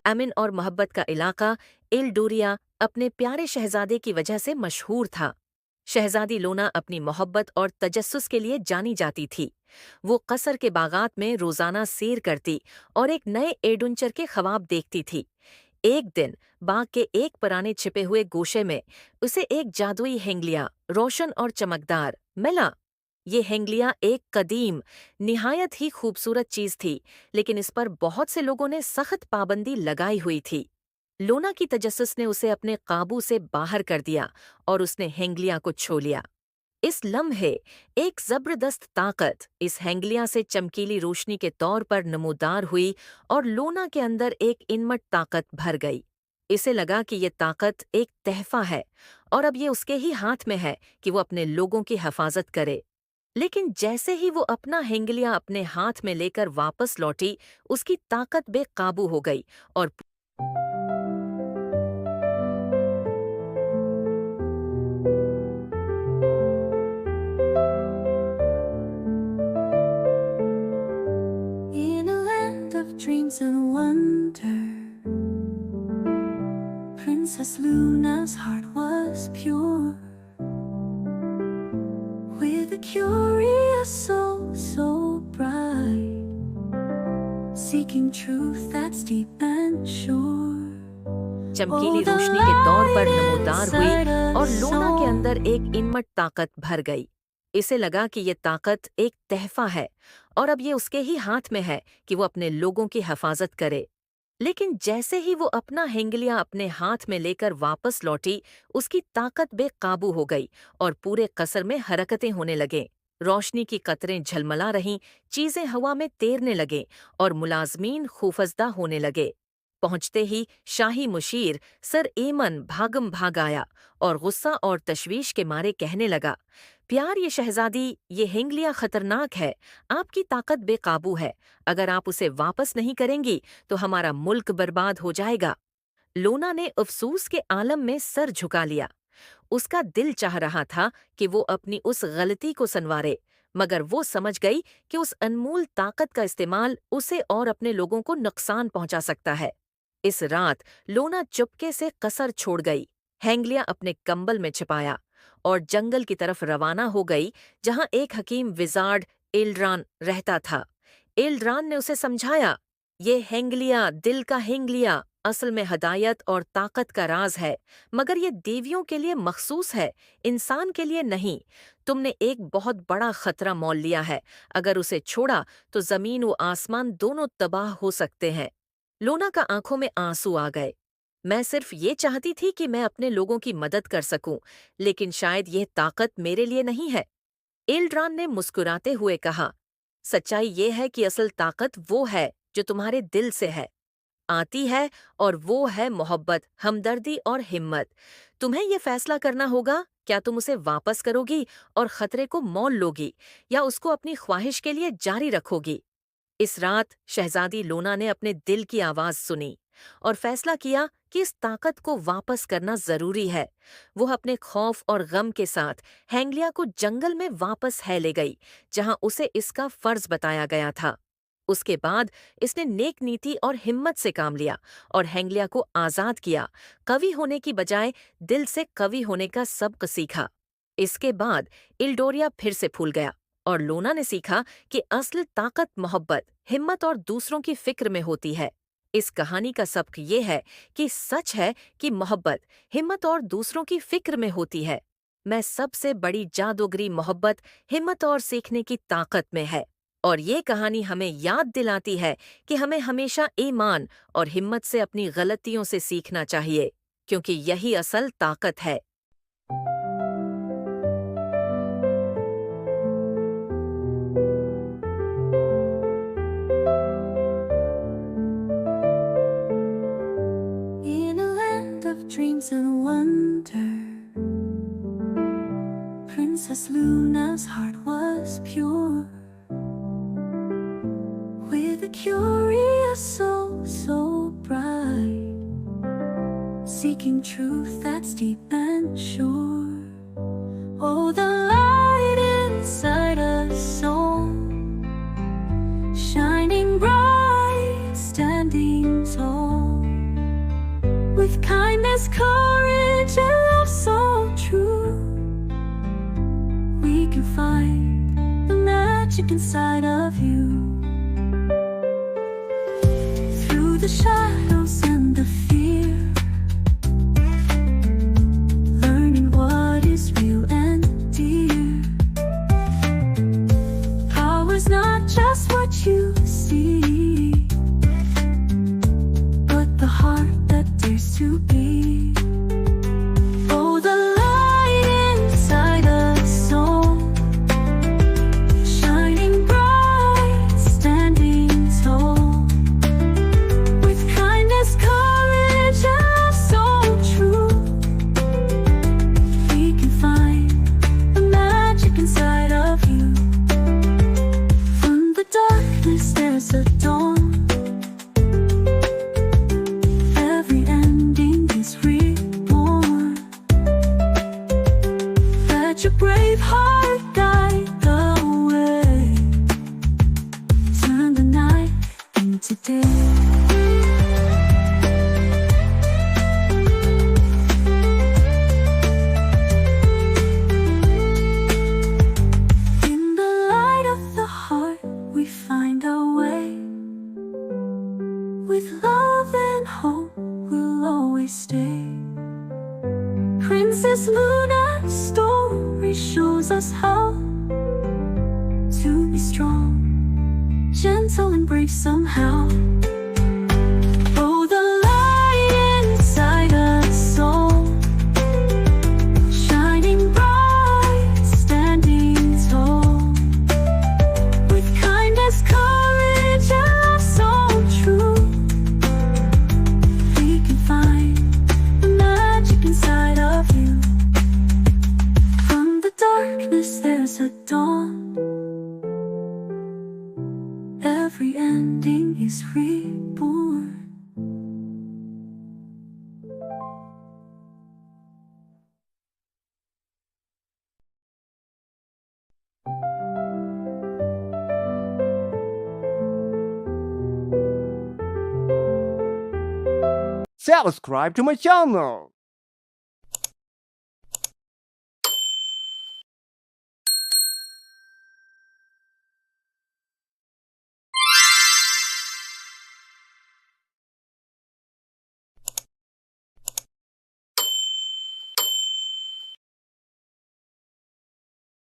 अमिन और मोहब्बत का इलाका एल्डोरिया अपने प्यारे शहजादे की वजह से मशहूर था। शहजादी लोना अपनी मोहब्बत और तजस्सुस के लिए जानी जाती थी। वो कसर के बागात में रोजाना सैर करती और एक नए एडवेंचर के ख्वाब देखती थी। एक दिन बाग के एक पुराने छिपे हुए गोशे में उसे एक जादुई हेंगलिया, रोशन और चमकदार, मिला। ये हेंगलिया एक कदीम, निहायत ही खूबसूरत चीज थी, लेकिन इस पर बहुत से लोगों ने सख्त पाबंदी लगाई हुई थी। लोना की तजस्सुस ने उसे अपने काबू से बाहर कर दिया और उसने हेंगलिया को छू लिया। इस लम्हे एक जबरदस्त ताकत इस हेंगलिया से चमकीली रोशनी के तौर पर नमूदार हुई और लोना के अंदर एक इनमट ताकत भर गई। इसे लगा कि ये ताकत एक तहफा है और अब ये उसके ही हाथ में है कि वो अपने लोगों की हिफाजत करे। लेकिन जैसे ही वो अपना हेंगलिया अपने हाथ में लेकर वापस लौटी, उसकी ताकत बेकाबू हो गई और In a land of dreams and wonder, Princess Luna's heart was pure. With a curious soul so bright, seeking truth that's deep and sure. चमकीली रोशनी के तौर पर नमूदार हुई और लोना के अंदर एक इनमट ताकत भर गई। इसे लगा कि ये ताकत एक तहफा है और अब ये उसके ही हाथ में है कि वो अपने लोगों की हिफाजत करे। लेकिन जैसे ही वो अपना हेंगलिया अपने हाथ में लेकर वापस लौटी, उसकी ताकत बेकाबू हो गई और पूरे कसर में हरकतें होने लगे। रोशनी की कतरें झलमला रहीं, चीजें हवा में तैरने लगे और मुलाजमीन खौफजदा होने लगे। पहुंचते ही शाही मुशीर सर एमन भागम भाग आया और गुस्सा और तशवीश के मारे कहने लगा, प्यार ये शहजादी, ये हेंगलिया खतरनाक है, आपकी ताकत बेकाबू है। अगर आप उसे वापस नहीं करेंगी तो हमारा मुल्क बर्बाद हो जाएगा। लोना ने अफसूस के आलम में सर झुका लिया। उसका दिल चाह रहा था कि वो अपनी उस गलती को संवारे, मगर वो समझ गई कि उस अनमोल ताकत का इस्तेमाल उसे और अपने लोगों को नुकसान पहुंचा सकता है। इस रात लोना चुपके से कसर छोड़ गई, हेंगलिया अपने कंबल में छिपाया और जंगल की तरफ रवाना हो गई, जहां एक हकीम विजार्ड एल्ड्रान रहता था। एल्ड्रान ने उसे समझाया, ये हेंगलिया, दिल का हेंगलिया, असल में हदायत और ताकत का राज है, मगर ये देवियों के लिए मखसूस है, इंसान के लिए नहीं। तुमने एक बहुत बड़ा खतरा मोल लिया है, अगर उसे छोड़ा तो जमीन व आसमान दोनों तबाह हो सकते हैं। लोना का आंखों में आंसू आ गए। मैं सिर्फ ये चाहती थी कि मैं अपने लोगों की मदद कर सकूं, लेकिन शायद यह ताकत मेरे लिए नहीं है। एल्ड्रान ने मुस्कुराते हुए कहा, सच्चाई ये है कि असल ताकत वो है जो तुम्हारे दिल से है, आती है, और वो है मोहब्बत, हमदर्दी और हिम्मत। तुम्हें ये फैसला करना होगा, क्या तुम उसे वापस करोगी और खतरे को मोल लोगी, या उसको अपनी ख्वाहिश के लिए जारी रखोगी। इस रात शहजादी लोना ने अपने दिल की आवाज सुनी और फैसला किया कि इस ताकत को वापस करना जरूरी है। वो अपने खौफ और गम के साथ हेंगलिया को जंगल में वापस है ले गई, जहां उसे इसका फर्ज बताया गया था। उसके बाद इसने नेक नीति और हिम्मत से काम लिया और हेंगलिया को आजाद किया, कवि होने की बजाय दिल से कवि होने का सबक सीखा। इसके बाद इल्डोरिया फिर से फूल गया और लोना ने सीखा कि असल ताकत मोहब्बत, हिम्मत और दूसरों की फिक्र में होती है। इस कहानी का सबक ये है कि सच है कि मोहब्बत, हिम्मत और दूसरों की फिक्र में होती है। मैं सबसे बड़ी जादूगरी मोहब्बत, हिम्मत और सीखने की ताकत में है। और ये कहानी हमें याद दिलाती है कि हमें हमेशा ईमान और हिम्मत से अपनी गलतियों से सीखना चाहिए, क्योंकि यही असल ताकत है। In a land of dreams and wonder, Princess Luna's heart was pure. With a curious soul so bright, seeking truth that's deep and sure. Oh, the light inside us song, shining bright, standing tall. magic inside of you. Through the shadows and the fear, learning what is real and dear. Power's not just what you see, but the heart that dares to be. Oh, the light inside a soul, shining bright, standing tall, with kindness, courage, and love so true. We can find the magic inside of you. From the darkness there's a dawn. Every ending is reborn. Let your brave heart guide the way. Turn the night into day. In the light of the heart, we find our way. With love and hope, we'll always stay. Princess Luna's story shows us how to be strong, gentle and brave somehow. Oh, the light inside a soul, shining bright, standing tall, with kindness, courage, and love so true. We can find the magic inside of you. From the darkness there's a dawn. Every ending is reborn. Subscribe to my channel.